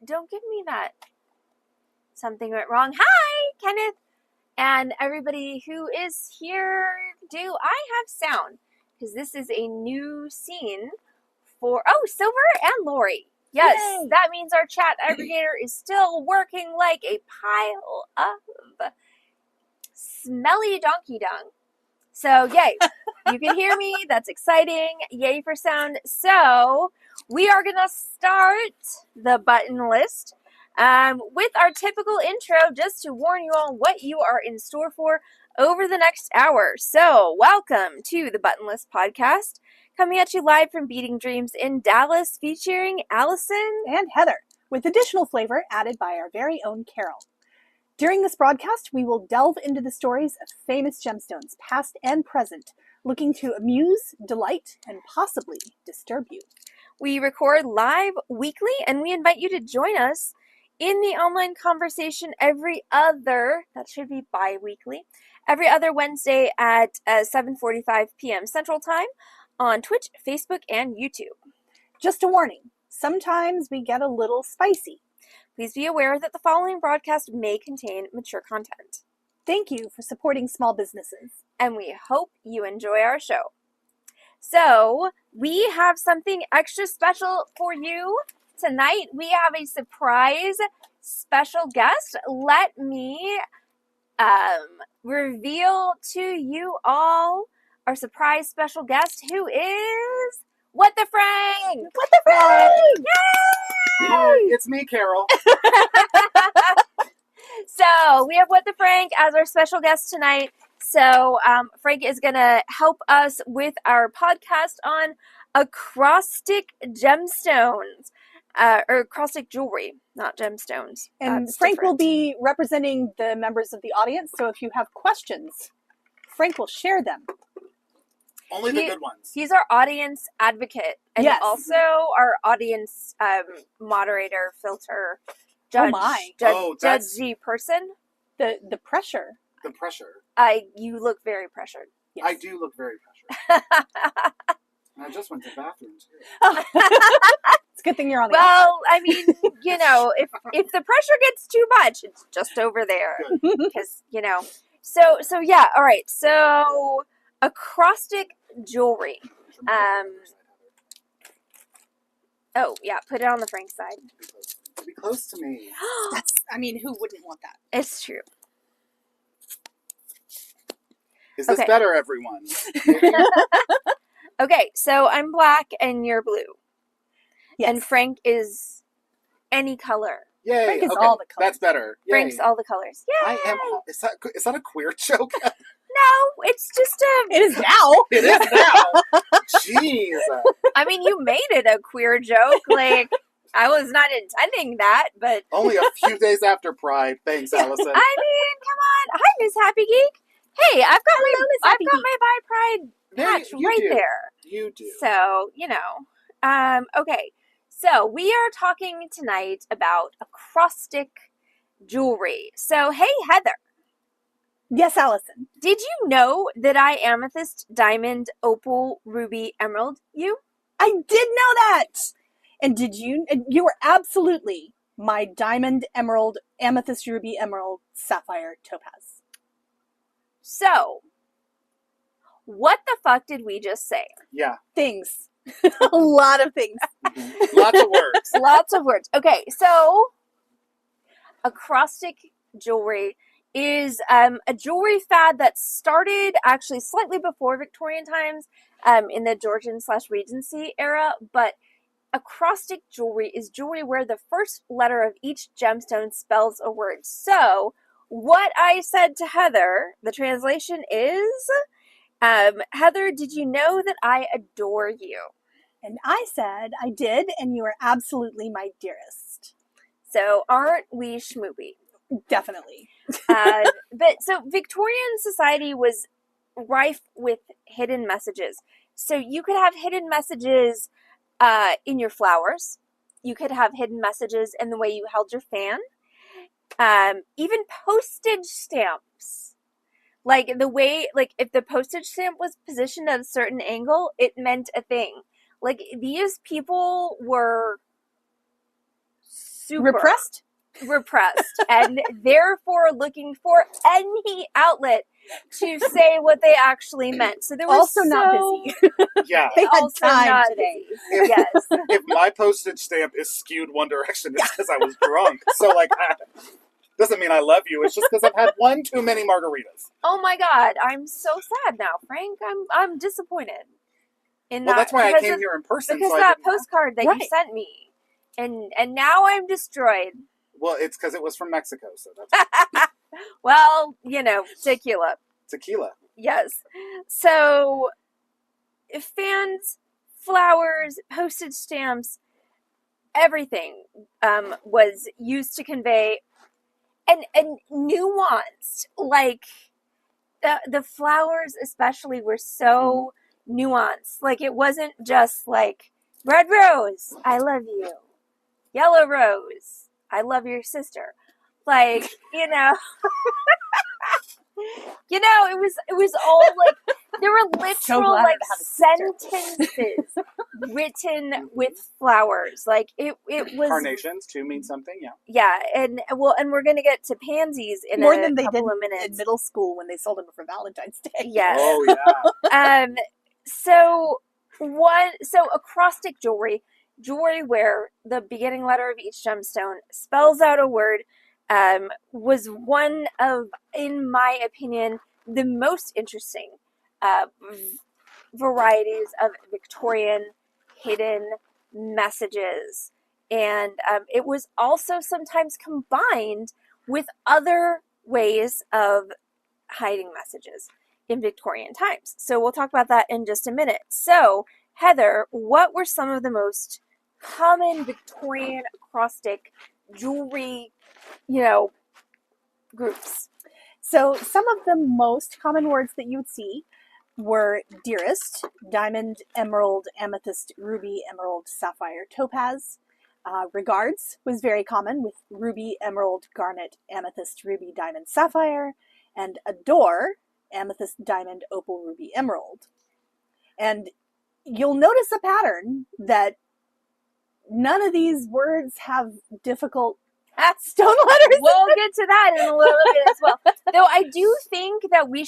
Don't give me that. Something went wrong. Hi, Kenneth, and everybody who is here. Do I have sound? Because this is a new scene for Silver and Lori. Yes, Yay! That means our chat aggregator is still working like a pile of smelly donkey dung. So, yay. You can hear me. That's exciting. Yay for sound. So, we are going to start the button list with our typical intro just to warn you all what you are in store for over the next hour. So, welcome to the Button List podcast, coming at you live from Beading Dreams in Dallas, featuring Allison and Heather, with additional flavor added by our very own Carol. During this broadcast, we will delve into the stories of famous gemstones, past and present, looking to amuse, delight, and possibly disturb you. We record live weekly, and we invite you to join us in the online conversation every other Wednesday at 7:45 p.m. Central Time on Twitch, Facebook, and YouTube. Just a warning, sometimes we get a little spicy. Please be aware that the following broadcast may contain mature content. Thank you for supporting small businesses. And we hope you enjoy our show. So, we have something extra special for you tonight. We have a surprise special guest. Let me reveal to you all our surprise special guest, who is What the Frank! What the Frank! Yay! Hi, it's me, Carol. So, we have What the Frank as our special guest tonight. So, Frank is going to help us with our podcast on acrostic gemstones, or acrostic jewelry, not gemstones. And That's Frank different. will be representing the members of the audience, so if you have questions, Frank will share them. Only the good ones. He's our audience advocate, and Yes. also our audience moderator, filter, judge, judgy person. The pressure. The pressure. You look very pressured. Yes. I do look very pressured. I just went to the bathroom too. It's a good thing you're on the Well, I mean, if the pressure gets too much, it's just over there. Because, So yeah, all right. So, acrostic jewelry. Oh, yeah, put it on the Frank side. Be close to me. Who wouldn't want that? It's true. Is this better, everyone? Okay, so I'm black and you're blue. Yes. And Frank is any color. Yay. Frank is all the colors. That's better. Yay. Frank's all the colors. Yay! I am. Is that a queer joke? No, it's just It is now. It is now. Jeez. I mean, you made it a queer joke. Like, I was not intending that, but... Only a few days after Pride. Thanks, Allison. I mean, come on. Hi, Miss Happy Geek. Hey, I've got my Bi Pride patch right there. You do. So, okay. So, we are talking tonight about acrostic jewelry. So, hey, Heather. Yes, Allison. Did you know that I amethyst, diamond, opal, ruby, emerald you? I did know that. And you were absolutely my diamond, emerald, amethyst, ruby, emerald, sapphire, topaz. So, what the fuck did we just say? Yeah. Things. A lot of things. Mm-hmm. Lots of words. Lots of words. Okay, so acrostic jewelry is a jewelry fad that started actually slightly before Victorian times, in the Georgian / Regency era, but acrostic jewelry is jewelry where the first letter of each gemstone spells a word. So, what I said to Heather, the translation is, Heather, did you know that I adore you? And I said I did, and you are absolutely my dearest. So, aren't we schmoopy? Definitely. But so Victorian society was rife with hidden messages. So you could have hidden messages in your flowers. You could have hidden messages in the way you held your fan. Even postage stamps. Like if the postage stamp was positioned at a certain angle, it meant a thing. Like, these people were super Repressed? and therefore looking for any outlet to say what they actually meant. So there was Also not busy. Yeah. They had also time not today. busy. Yes. If my postage stamp is skewed one direction, it's because I was drunk. So, like, doesn't mean I love you. It's just because I've had one too many margaritas. Oh my God, I'm so sad now, Frank. I'm disappointed. In Well, that, that's why I came here in person. because So that I didn't postcard that you Right. sent me, and now I'm destroyed. Well, it's because it was from Mexico, so that's Well, tequila. tequila. Yes. So, fans, flowers, postage stamps, everything was used to convey and nuanced. Like the flowers, especially, were so nuanced. Like it wasn't just like red rose, I love you. Yellow rose, I love your sister. Like it was all like there were So literal glad like to have a sister. sentences written with flowers. Like it was Carnations too mean something, yeah. yeah, and we're gonna get to pansies in More a than they did couple of in minutes. middle school when they sold them for Valentine's Day. Yes. Oh yeah. So acrostic jewelry where the beginning letter of each gemstone spells out a word, was one of, in my opinion, the most interesting varieties of Victorian hidden messages. And it was also sometimes combined with other ways of hiding messages in Victorian times. So we'll talk about that in just a minute. So, Heather, what were some of the most common Victorian acrostic jewelry, groups? So some of the most common words that you would see were dearest, diamond, emerald, amethyst, ruby, emerald, sapphire, topaz. Regards was very common with ruby, emerald, garnet, amethyst, ruby, diamond, sapphire. And adore, amethyst, diamond, opal, ruby, emerald. And you'll notice a pattern that none of these words have difficult stone letters. We'll get to that in a little bit as well. Though I do think that we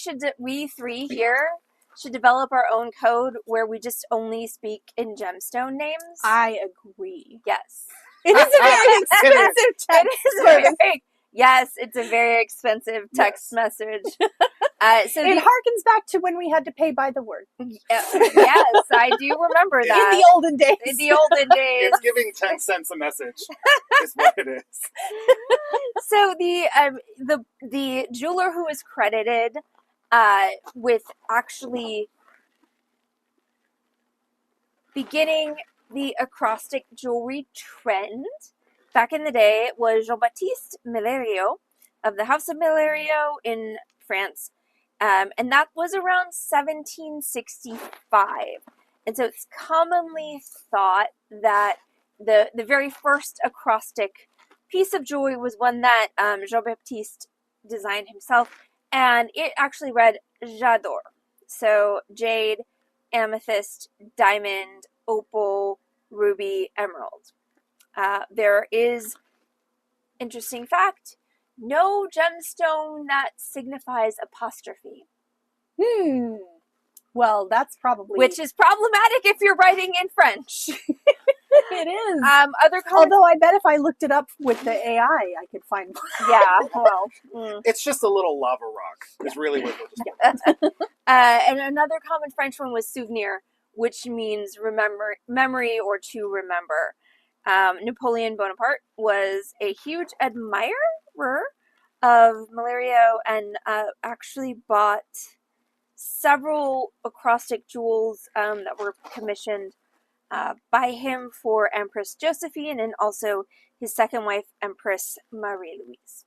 three here should develop our own code where we just only speak in gemstone names. I agree. Yes. It is a very expensive text. Yes, it's a very expensive text message. So it harkens back to when we had to pay by the word. Yes, I do remember that. In the olden days. In the olden days. It's giving 10 cents a message is what it is. So the jeweler who is credited with actually beginning the acrostic jewelry trend back in the day was Jean-Baptiste Millerio of the House of Millerio in France. And that was around 1765. And so it's commonly thought that the very first acrostic piece of jewelry was one that Jean-Baptiste designed himself. And it actually read J'adore. So jade, amethyst, diamond, opal, ruby, emerald. There is, interesting fact, no gemstone that signifies apostrophe. Well, that's probably... Which is problematic if you're writing in French. It is. Although I bet if I looked it up with the AI, I could find one. Yeah, well. It's just a little lava rock is really what it is. And another common French one was souvenir, which means memory or to remember. Napoleon Bonaparte was a huge admirer of Millerio and actually bought several acrostic jewels that were commissioned by him for Empress Josephine and also his second wife, Empress Marie-Louise.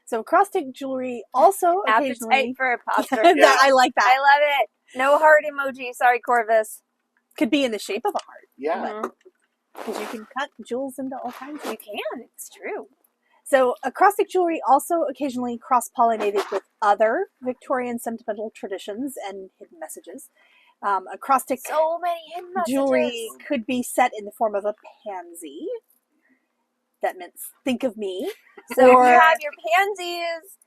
So acrostic jewelry also occasionally... Appetite for apostrophe. Yeah. I like that. I love it. No heart emoji. Sorry, Corvus. Could be in the shape of a heart. Yeah. Because you can cut jewels into all kinds. You can. It's true. So acrostic jewelry also occasionally cross-pollinated with other Victorian sentimental traditions and hidden messages. Acrostic So many hidden messages. jewelry could be set in the form of a pansy. that meant think of me. So Or- if you have your pansies,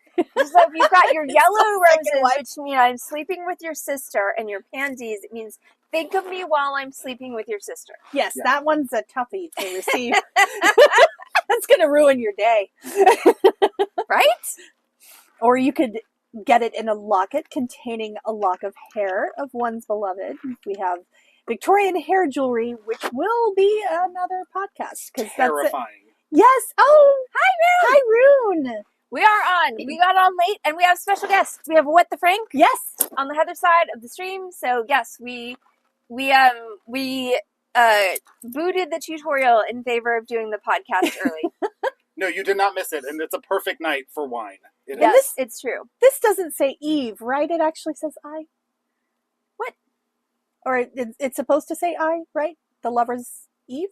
so if you've got your yellow roses, which mean I'm sleeping with your sister, and your pansies, it means think of me while I'm sleeping with your sister. Yes, Yeah. that one's a toughie to receive. That's going to ruin your day. Right? Or you could get it in a locket containing a lock of hair of one's beloved. We have Victorian hair jewelry, which will be another podcast. Because that's it. Terrifying. Yes. Oh, hi, Rune. We are on. We got on late, and we have special guests. We have What the Frank Yes. on the Heather side of the stream. So yes, we booted the tutorial in favor of doing the podcast early. No, you did not miss it, and it's a perfect night for wine. It Yes, is. it's true. This doesn't say Eve, right? It actually says I. What? Or it's supposed to say I, right? The lover's Eve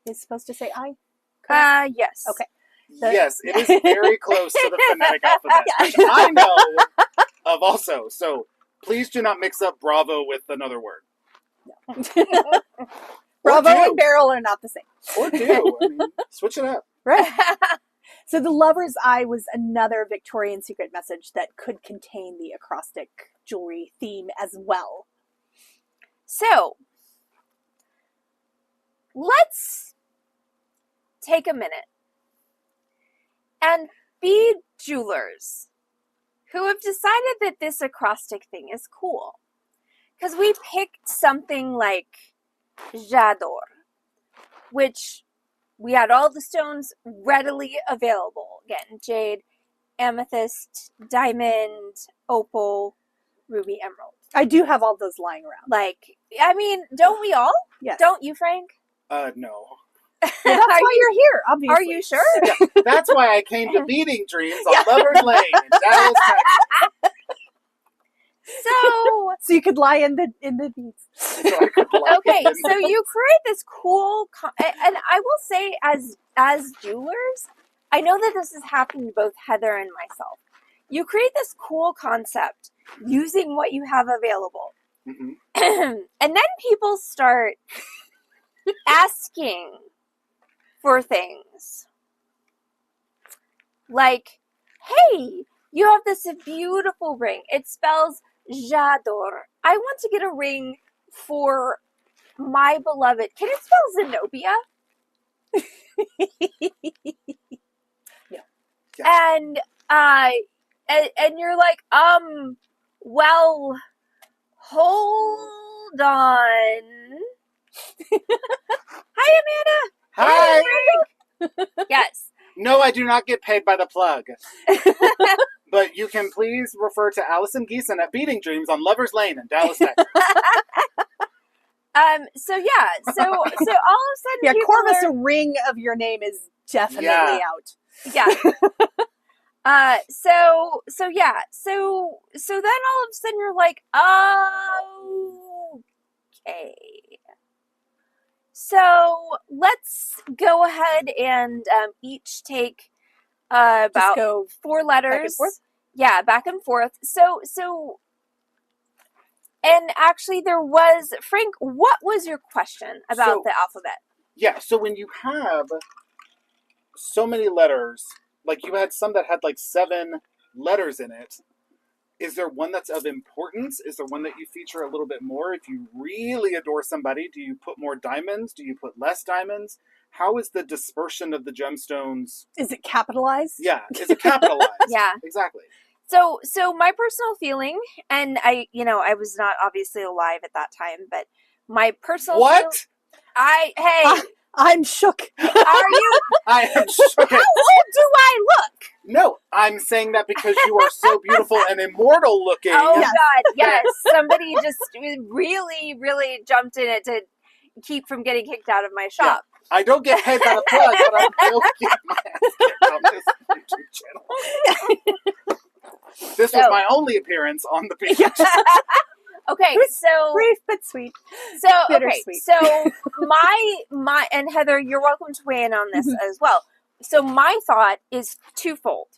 is supposed to say I. Correct? Yes. Okay. Yes, it is very close to the phonetic alphabet, which I know of also. So please do not mix up Bravo with another word. Bravo Or do. and barrel are not the same. Or do. I mean, switch it up. Right. So the lover's eye was another Victorian secret message that could contain the acrostic jewelry theme as well. So let's take a minute and be jewelers who have decided that this acrostic thing is cool. Because we picked something like J'adore, which we had all the stones readily available. Again, jade, amethyst, diamond, opal, ruby, emerald. I do have all those lying around. Like, I mean, don't we all? Yes. Don't you, Frank? No. Well, that's why you're here, obviously. Are you sure? Yeah, that's why I came to Beading Dreams on Lover's Lane in Dallas, Texas. So you could lie in the beads. So I could lie okay, in so you create this cool, and I will say, as jewelers, I know that this has happened to both Heather and myself. You create this cool concept using what you have available, Mhm. and then people start asking for things like, "Hey, you have this beautiful ring. It spells J'adore. I want to get a ring for my beloved. Can it spell Zenobia?" Yeah. And and you're like, well, hold on. Hi, Amanda. Hi. Yes. No, I do not get paid by the plug. But you can please refer to Allison Geeson at Beading Dreams on Lover's Lane in Dallas, Texas. So yeah. So all of a sudden, Yeah, people Corvus, are, a ring of your name is definitely Yeah. out. yeah. So yeah. So then all of a sudden you're like, oh, okay. So let's go ahead and each take Just about go 4 letters. back and forth? Yeah, back and forth. So, and actually there was, Frank, what was your question about So- the alphabet? Yeah, so when you have so many letters, like you had some that had like 7 letters in it, is there one that's of importance? Is there one that you feature a little bit more? If you really adore somebody, do you put more diamonds? Do you put less diamonds? How is the dispersion of the gemstones? Is it capitalized? Yeah, is it capitalized? Yeah. Exactly. So my personal feeling, and I was not obviously alive at that time, but my personal What? hey, I'm shook. are you, I am shook. how old do I look? No, I'm saying that because you are so beautiful and immortal looking. Oh Yes. God, yes. Somebody just really, really jumped in it to keep from getting kicked out of my shop. I don't get paid by the plug, but I will get my ass kicked on this YouTube channel. This was So- my only appearance on the beach. Okay, so Brief but sweet. okay, bittersweet. so my and Heather, you're welcome to weigh in on this as well. So my thought is twofold.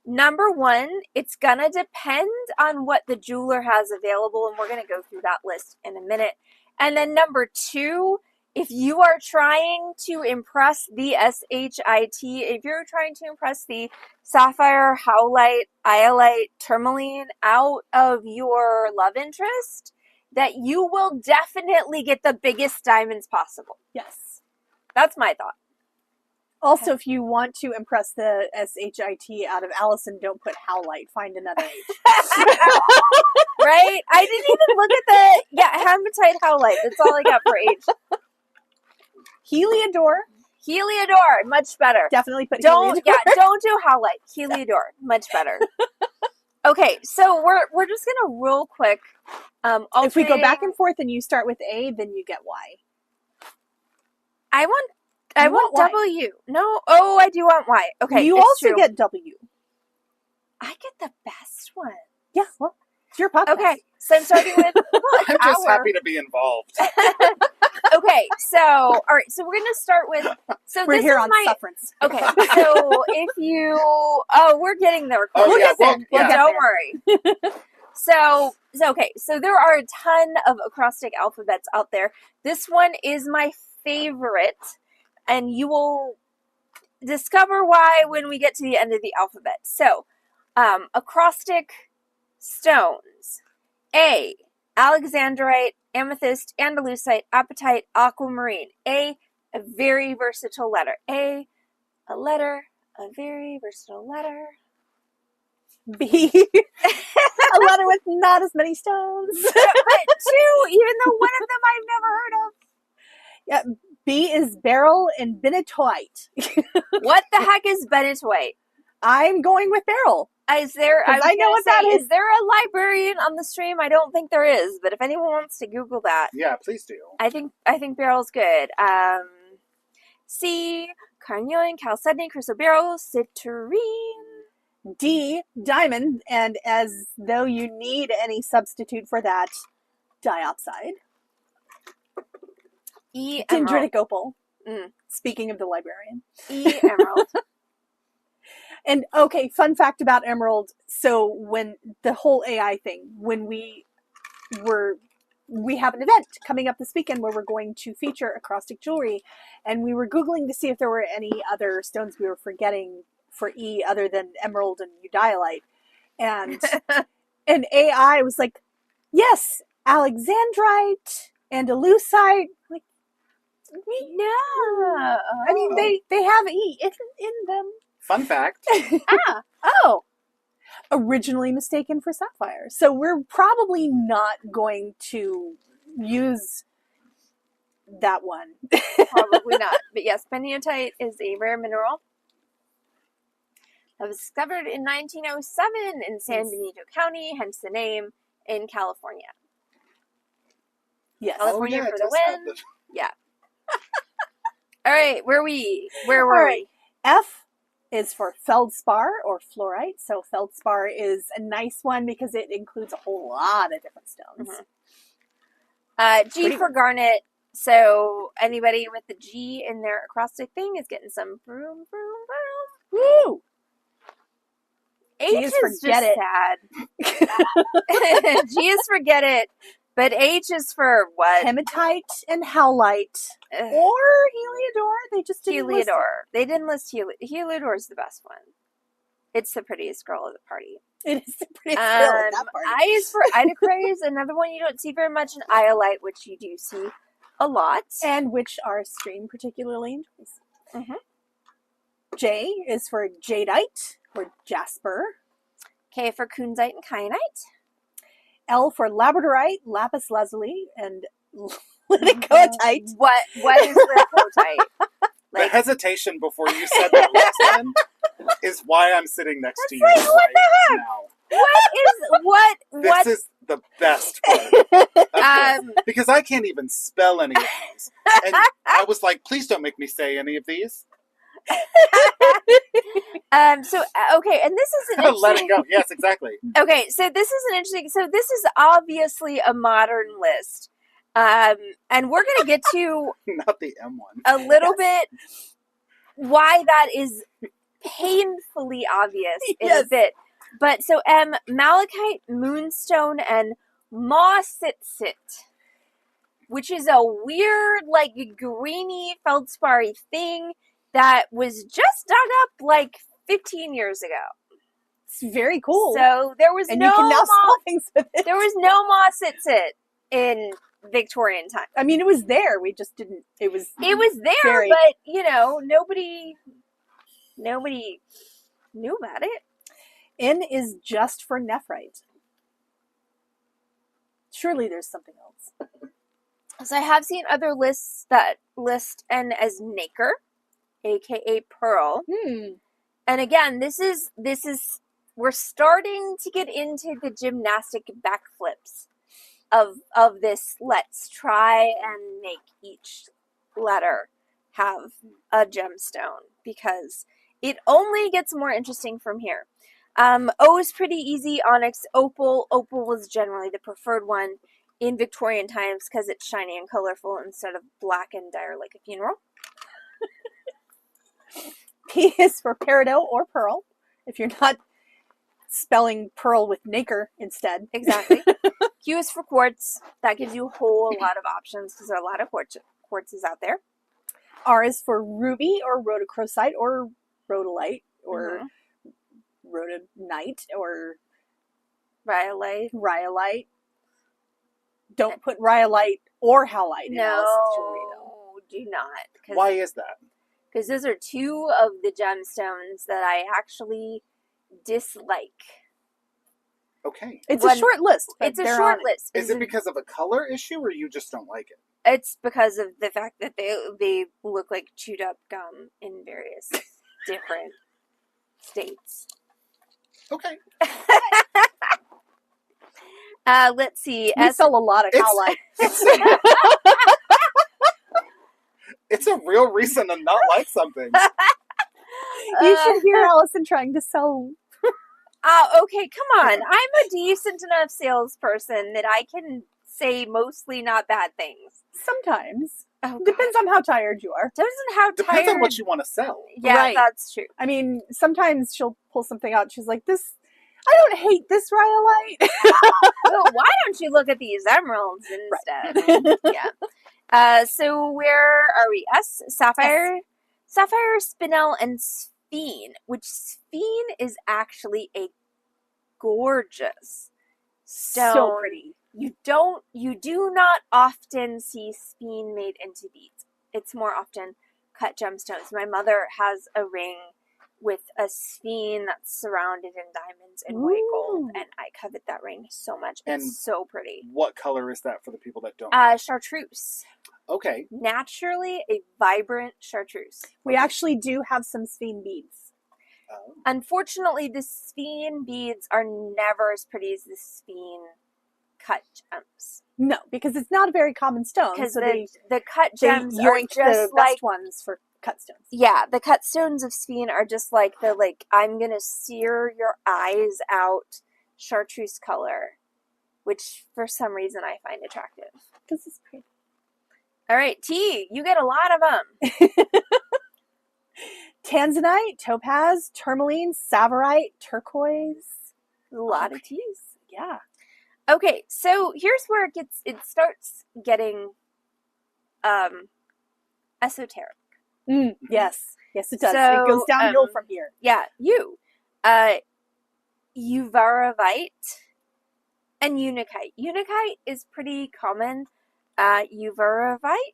Number one, it's gonna depend on what the jeweler has available, and we're gonna go through that list in a minute. And then number two, if you are trying to impress the SHIT, if you're trying to impress the sapphire, howlite, iolite, tourmaline out of your love interest, that you will definitely get the biggest diamonds possible. Yes. That's my thought. Also, if you want to impress the SHIT out of Allison, don't put howlite. Find another H. Right? I didn't even look at the hematite howlite. That's all I got for H. Heliodor. Heliodor, much better. Definitely put Don't Heliodor. don't do howlite. Heliodor, much better. Okay, so we're just gonna real quick. If we go back and forth and you start with A, then you get Y. I want Y. W. No, oh, I do want Y. Okay, you it's also true. get W. I get the best one. Yeah, well, it's your podcast. Okay, so I'm starting with. Well, it's I'm just happy to be involved. Okay, so all right, so we're gonna start with. So We're this here is on my. sufferance. Okay, so if you, we're getting there. Oh, We'll yeah, get there. well, yeah. Don't worry. So okay, so there are a ton of acrostic alphabets out there. This one is my favorite, and you will discover why when we get to the end of the alphabet. So, acrostic stones: A, alexandrite, amethyst, andalusite, apatite, aquamarine. A very versatile letter. A letter, a very versatile letter. B, a letter with not as many stones. But two, even though one of them I've never heard of. Yeah, B is beryl and benitoite. What the heck is benitoite? I'm going with beryl. Is there? I know what that is. Is there a librarian on the stream? I don't think there is, but if anyone wants to Google that, Yeah, please do. I think beryl's good. C, carnelian, chalcedony, chrysoberyl, citrine. D, diamond, and as though you need any substitute for that, diopside. E, emerald. Dendritic opal. Mm. Speaking of the librarian. E, emerald. And okay, fun fact about emerald. So when the whole AI thing, when we have an event coming up this weekend where we're going to feature acrostic jewelry, and we were Googling to see if there were any other stones we were forgetting for E other than emerald and eudialyte. And and AI was like, yes, alexandrite, andalusite. Like, No. I mean, they have E in them. Fun fact. Oh. Originally mistaken for sapphire. So we're probably not going to use that one. Probably not. But yes, peniotite is a rare mineral that was discovered in 1907 in San Benito County, hence the name, in California. Yes. California for the it does have win. Yeah. All right, where were we? F is for feldspar or fluorite. So feldspar is a nice one because it includes a whole lot of different stones. Mm-hmm. G for garnet. So anybody with the G in their acrostic thing is getting some vroom, vroom, vroom. Woo! H G is forget just it. sad. G is forget it. But H is for what? Hematite and howlite. Or Heliodor. They just didn't list it. Heliodor. They didn't list Heliodor is the best one. It's the prettiest girl at the party. It is the prettiest girl at that party. I is for Idocrase, another one you don't see very much, and Iolite, which you do see a lot. And which our stream particularly enjoys. Mm-hmm. J is for jadeite or jasper. K for kunzite and kyanite. L for labradorite, lapis lazuli, and liddicoatite. What is liddicoatite? The hesitation before you said that last one is why I'm sitting next to you Like, what the right heck? now. What? This is the best part. of this, because I can't even spell any of these. And I was like, please don't make me say any of these. So okay, and this is an interesting. Let it go. Yes, exactly. Okay, so this is an interesting. So this is obviously a modern list, and we're gonna get to Not the M one. a little bit why that is painfully obvious in a bit. But so malachite, moonstone, and mossitsit. which is a weird, like, greeny feldspar-y thing that was just dug up like 15 years ago. It's very cool. So there was and no you can now moss. spell things with it. There was no moss at sit in Victorian time. I mean, it was there. We just didn't. It was there, very... but nobody knew about it. N is just for nephrite. Surely there's something else. So I have seen other lists that list N as nacre, aka pearl. And again, this is we're starting to get into the gymnastic backflips of this. Let's try and make each letter have a gemstone, because it only gets more interesting from here. O is pretty easy. Onyx, opal. Opal was generally the preferred one in Victorian times because it's shiny and colorful instead of black and dire like a funeral. P is for peridot or pearl, if you're not spelling pearl with nacre instead. Exactly. Q is for quartz. That gives you a whole lot of options because there are a lot of quartzes out there. R is for ruby or rhodochrosite or rhodolite or rhodonite or rhyolite. Don't put rhyolite or halite in Allison's jewelry, though. Do not. Why is that? Because those are two of the gemstones that I actually dislike. Okay. It's a short list. It's a short list. Is it because of a color issue or you just don't like it? It's because of the fact that they look like chewed up gum in various different states. Okay. Let's see. We sell a lot of halite. It's a real reason to not like something. You should hear Allison trying to sell. Okay, come on. I'm a decent enough salesperson that I can say mostly not bad things. Sometimes. Oh, depends on how tired you are. Depends on what you want to sell. Yeah, right. That's true. I mean, sometimes she'll pull something out. She's like, I don't hate this rhyolite. Well, why don't you look at these emeralds instead? Right. Yeah. So where are we? S, sapphire, sapphire, spinel, and sphene. Which sphene is actually a gorgeous stone. So pretty. You do not often see sphene made into beads. It's more often cut gemstones. My mother has a ring with a sphene that's surrounded in diamonds and white gold, and I covet that ring so much. It's so pretty. What color is that for the people that don't know? Chartreuse. Okay. Naturally a vibrant chartreuse. We actually do have some sphene beads. Oh. Unfortunately, the sphene beads are never as pretty as the sphene cut gems. No, because it's not a very common stone. Because so the cut gems are yoink just the like best ones for cut stones. Yeah, the cut stones of sphene are just like I'm gonna sear your eyes out chartreuse color, which for some reason I find attractive. This is pretty. All right, T, you get a lot of them. Tanzanite, topaz, tourmaline, tsavorite, turquoise. A lot of T's. Yeah. Okay, so here's where it starts getting esoteric. Yes, it does. So, it goes downhill from here. Yeah, uvarovite and unikite. Unikite is pretty common. Uvarovite.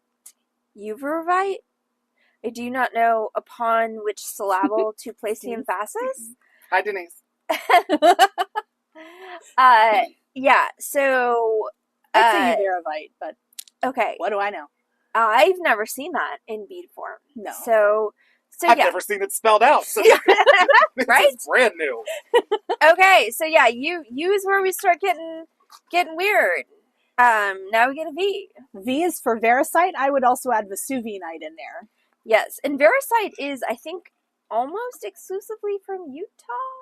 I do not know upon which syllable to place the emphasis. Hi, Denise. Yeah, so I'd say uvarovite, but okay. What do I know? I've never seen that in bead form. No. So I've yeah. never seen it spelled out. So this Right? is brand new. Okay, so yeah, U is where we start getting weird. Now we get a V. V is for veracite. I would also add Vesuvianite in there. Yes, and veracite is, I think, almost exclusively from Utah.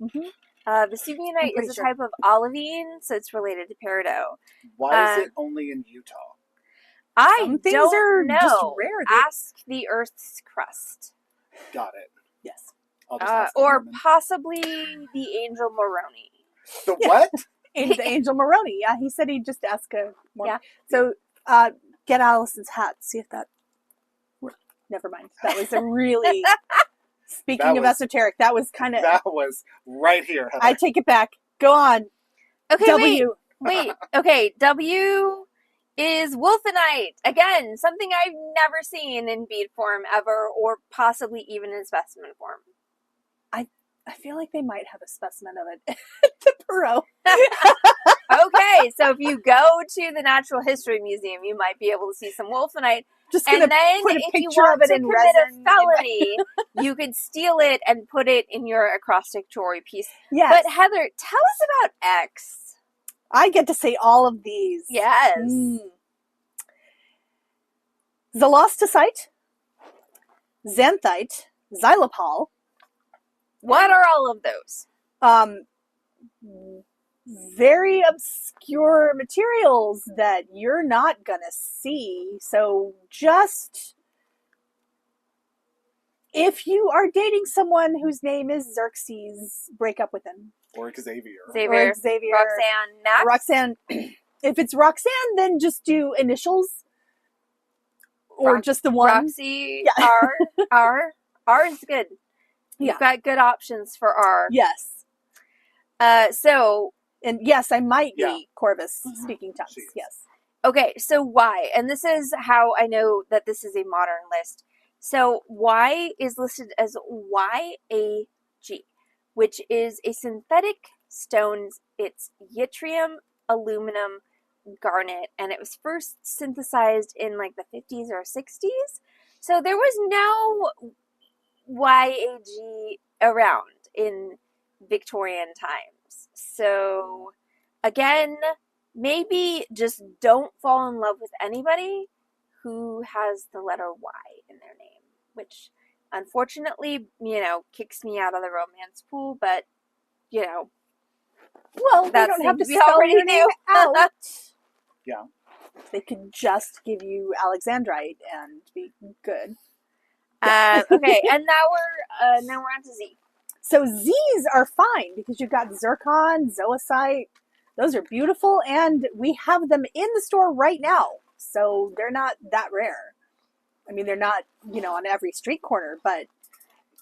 Mm-hmm. Vesuvianite is a type of olivine, so it's related to peridot. Why is it only in Utah? I don't know. Just rare. Ask the Earth's crust. Got it. Yes. I'll just ask Or the possibly the Angel Moroni. The what? The Angel Moroni. Yeah, he said he'd just ask a more. Yeah. So Get Allison's hat. See if that. Never mind. That was a really. Speaking of esoteric, that was kind of. That was right here, Heather. I take it back. Go on. Okay, W. wait. Okay, W is wolfenite. Again, something I've never seen in bead form ever, or possibly even in specimen form. I feel like they might have a specimen of it at the Perot. Okay, so if you go to the Natural History Museum, you might be able to see some wolfenite. Just And gonna then put a if you picture want of it to in commit resin. a felony, you could steal it and put it in your acrostic jewelry piece. Yes. But Heather, tell us about X. I get to say all of these. Yes. Zolostosite, xanthite, xylopal. What are all of those? Very obscure materials that you're not gonna see. So just if you are dating someone whose name is Xerxes, break up with him. Or Xavier. Xavier. Or Xavier. Roxanne. Next. Roxanne. If it's Roxanne, then just do initials. Or just the one. Roxy. Yeah. R. R is good. Yeah. You've got good options for R. Yes. So. And yes, I might be Yeah. Corvus speaking tongues. Jeez. Yes. Okay, so Y, and this is how I know that this is a modern list. So Y is listed as YAG, which is a synthetic stone. It's yttrium, aluminum, garnet, and it was first synthesized in like the 50s or 60s. So there was no YAG around in Victorian times. So again, maybe just don't fall in love with anybody who has the letter Y in their name, which unfortunately, kicks me out of the romance pool, but, Well, they don't have to spell your name out. Yeah. They could just give you Alexandrite and be good. Okay, and now we're on to Z. So Z's are fine because you've got zircon, zoisite. Those are beautiful, and we have them in the store right now. So they're not that rare. I mean, they're not, on every street corner, but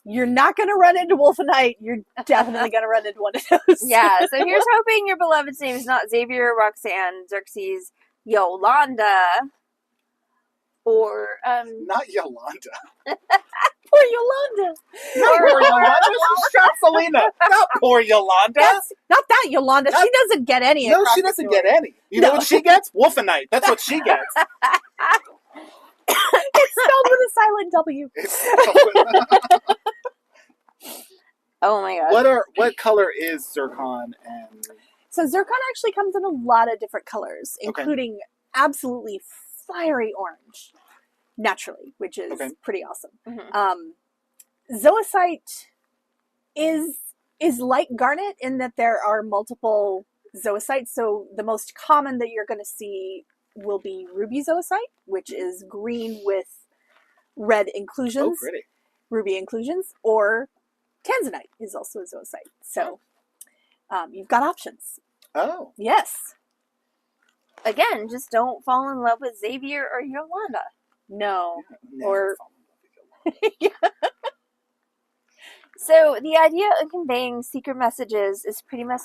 you're not going to run into wolfenite. You're definitely going to run into one of those. Yeah, so here's hoping your beloved's name is not Xavier, Roxanne, Xerxes, Yolanda, or, Not Yolanda. Poor Yolanda. Not poor Yolanda. She shot Selena. Not poor Yolanda. Not that Yolanda. She doesn't get any. No, she doesn't get any. You know what she gets? Wolfenite. That's what she gets. It's spelled with a silent W. oh my god. What color is zircon and... So zircon actually comes in a lot of different colors, including absolutely fiery orange, naturally, which is pretty awesome. Mm-hmm. Zoisite is like garnet in that there are multiple zoisites. So the most common that you're going to see will be ruby zoisite, which is green with red inclusions. Oh, pretty. Ruby inclusions, or tanzanite is also a zoisite. So you've got options. Oh. Yes. Again, just don't fall in love with Xavier or Yolanda. No. Never fall in love with Yolanda. So the idea of conveying secret messages is pretty much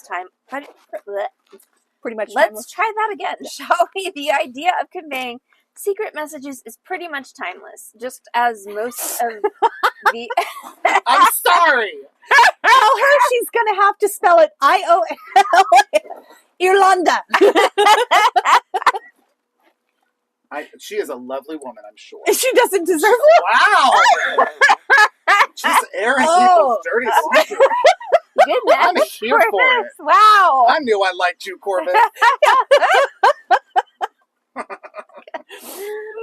Pretty much. Let's try that again, shall we? The idea of conveying secret messages is pretty much timeless, just as most of the... I'm sorry! Tell her she's going to have to spell it I-O-L. Irlanda. She is a lovely woman, I'm sure. She doesn't deserve it. Wow! Just airing people's dirty secrets. Goodness. I'm here for it. Wow. I knew I liked you, Corbin.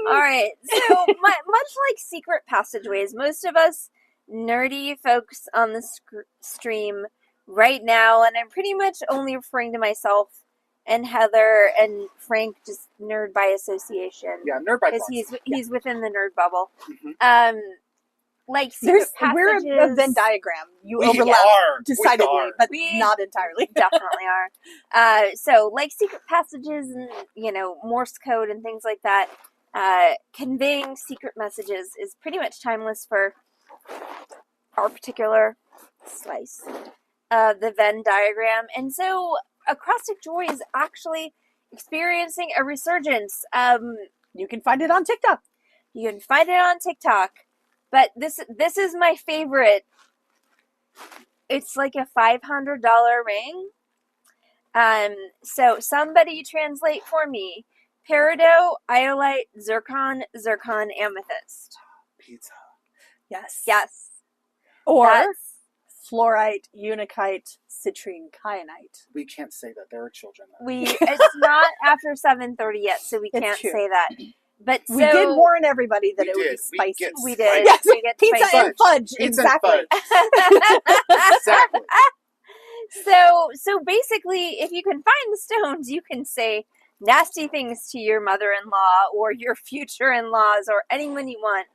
All right. So, much like secret passageways, most of us nerdy folks on the stream right now, and I'm pretty much only referring to myself and Heather and Frank, just nerd by association. Yeah, nerd by because proxy. he's within the nerd bubble. Mm-hmm. like secret We're passages. a Venn diagram. You We overlap are. decidedly, We are. but We not entirely. Definitely are. So like secret passages and, Morse code and things like that, conveying secret messages is pretty much timeless for our particular slice of the Venn diagram. And so acrostic jewelry is actually experiencing a resurgence. You can find it on TikTok. You can find it on TikTok. But this is my favorite. It's like a $500 ring. So somebody translate for me. Peridot, iolite, zircon, amethyst. Pizza. Yes. Yes. Or That's- fluorite, unikite, citrine, kyanite. We can't say that. There are children there. it's not after 7:30 yet, so we It's can't true. say that. But We did warn everybody that We it would be did. We spicy. get We spicy. did. Yes, We get pizza spicy. and fudge. Pizza Exactly. and fudge. Exactly. So basically, if you can find the stones, you can say nasty things to your mother-in-law or your future in-laws or anyone you want,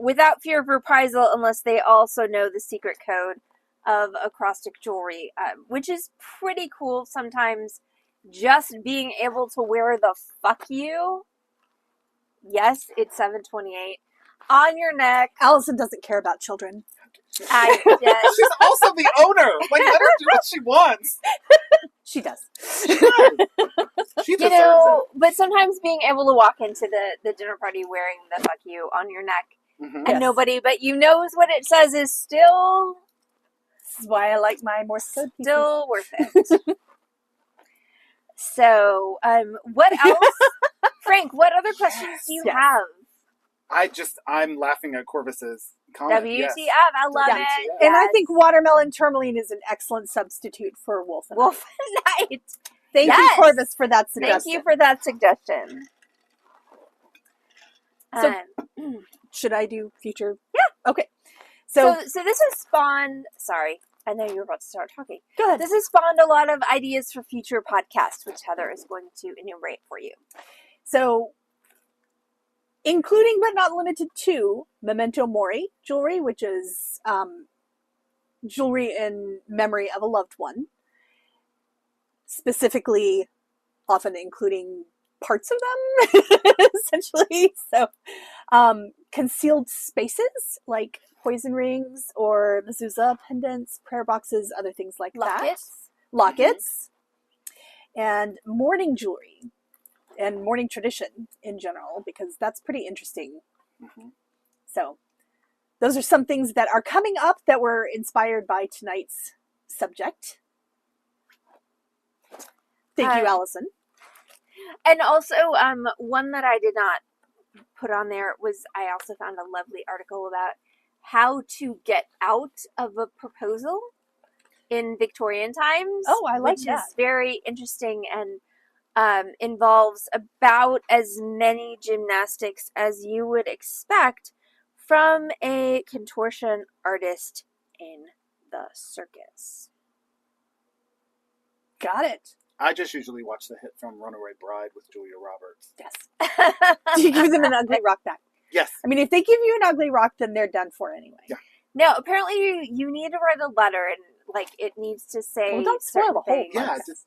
without fear of reprisal, unless they also know the secret code of acrostic jewelry, which is pretty cool. Sometimes just being able to wear the fuck you. Yes, it's 7/28 on your neck. Allison doesn't care about children. I yes. She's also the owner. Like, let her do what she wants. She does. She deserves it. But sometimes being able to walk into the dinner party wearing the fuck you on your neck Mhm. and Yes. nobody but you knows what it says is still This is why I like my Morse code pieces. still worth it. So, what else? Frank, what other questions do you Yes. have? I'm laughing at Corvus's comment. WTF, Yes. I love WTF. it. And I Yes. think watermelon tourmaline is an excellent substitute for wolf. Wolf Night. Thank Yes. you, Corvus, for that suggestion. Thank you for that suggestion. So- Should I do future? Yeah. Okay. So So, this has spawned. Sorry, I know you were about to start talking. go ahead. This has spawned a lot of ideas for future podcasts, which Heather is going to enumerate for you. So, including but not limited to memento mori jewelry, which is jewelry in memory of a loved one, specifically, often including parts of them, essentially. So, concealed spaces like poison rings or mezuzah pendants, prayer boxes, other things like Lockets. lockets, and mourning jewelry and mourning tradition in general, because that's pretty interesting. Mhm. So those are some things that are coming up that were inspired by tonight's subject. Thank you, Allison. And also, one that I did not put on there was I also found a lovely article about how to get out of a proposal in Victorian times. Oh, I like which that. is very interesting and involves about as many gymnastics as you would expect from a contortion artist in the circus. Got it. I just usually watch the hit film Runaway Bride with Julia Roberts. Yes. Do you give them an ugly rock back? Yes. I mean, if they give you an ugly rock, then they're done for anyway. Yeah. No, apparently you need to write a letter and like it needs to say Well, don't spoil certain the whole things. Yeah. podcast. Just,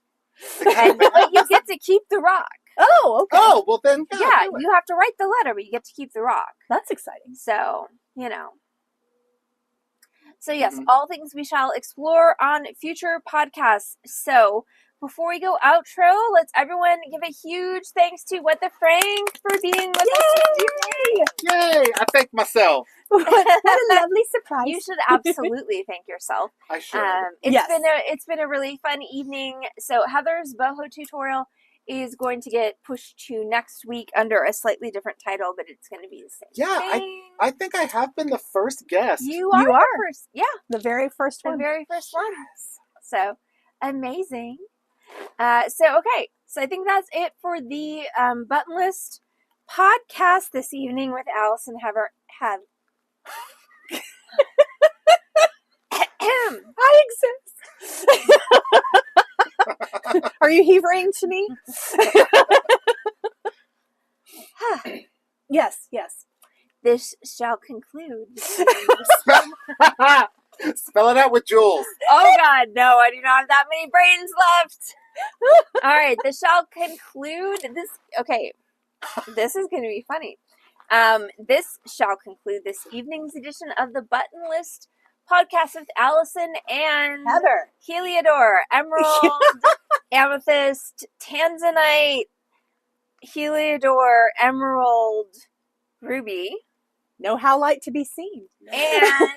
But you get to keep the rock. Oh, okay. oh, well then. Yeah, do it. you have to write the letter, but you get to keep the rock. That's exciting. So, So, yes, Mhm. all things we shall explore on future podcasts. So, before we go outro, let's everyone give a huge thanks to What the Frank for being with us today. Yay! I thank myself. What a lovely surprise. You should absolutely thank yourself. I should. Yes. It's been a really fun evening. So Heather's boho tutorial is going to get pushed to next week under a slightly different title, but it's going to be the same Yeah, thing. I think I have been the first guest. You are You the are. first. Yeah, The very first the one. very first one. So amazing. Okay. So I think that's it for the button list podcast this evening with Allison have. I exist. Are you heavering to me? yes, yes. this shall conclude. Spell it out with Jules. Oh God, no, I do not have that many brains left. All right, this shall conclude this. Okay, this is going to be funny. This shall conclude this evening's edition of the Button List podcast with Allison and Heather. Heliodor, Emerald, Amethyst, Tanzanite, Heliodor, Emerald, Ruby, No how light to be seen. and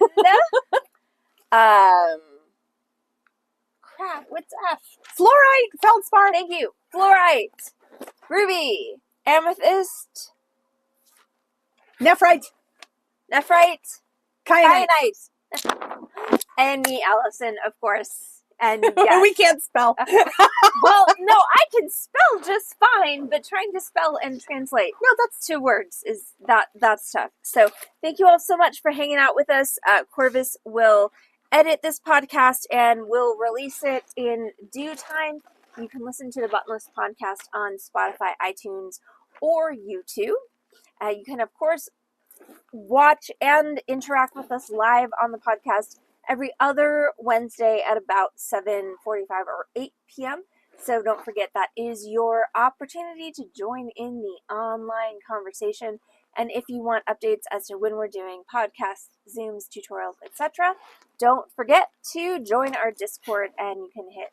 crap, what's F? Fluorite, feldspar. Thank you. Fluorite, Ruby, Amethyst, Nephrite. Nephrite, Kyanite. Kyanite, and me, Allison, of course. And yes. We can't spell. Well, no, I can spell just fine, but trying to spell and translate that's 2 words is that's tough. So thank you all so much for hanging out with us. Corvus will edit this podcast and will release it in due time. You can listen to the Buttonless podcast on Spotify, iTunes, or YouTube. You can, of course, watch and interact with us live on the podcast every other Wednesday at about 7:45 or 8 p.m. So don't forget, that is your opportunity to join in the online conversation. And if you want updates as to when we're doing podcasts, Zooms, tutorials, etc., don't forget to join our Discord, and you can hit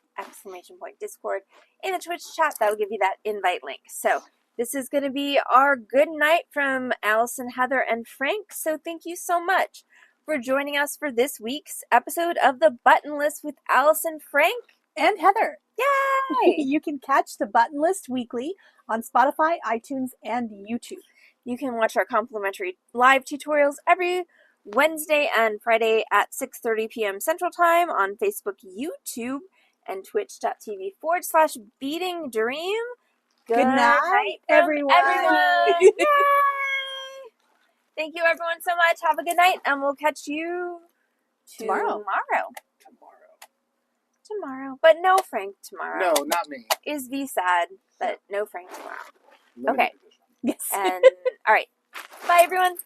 !Discord in the Twitch chat. That'll give you that invite link. So this is going to be our good night from Allison, Heather, and Frank. So thank you so much for joining us for this week's episode of the Button List with Allison, Frank, and Heather. Yay! You can catch the Button List weekly on Spotify, iTunes, and YouTube. You can watch our complimentary live tutorials every Wednesday and Friday at 6:30 p.m. Central Time on Facebook, YouTube, and twitch.tv/Beading Dream. Good night, everyone. Yay! Thank you, everyone, so much. Have a good night, and we'll catch you tomorrow. But no Frank tomorrow. No, not me. Is V sad, but no Frank tomorrow. Limited Okay. edition. Yes. And all right. Bye, everyone.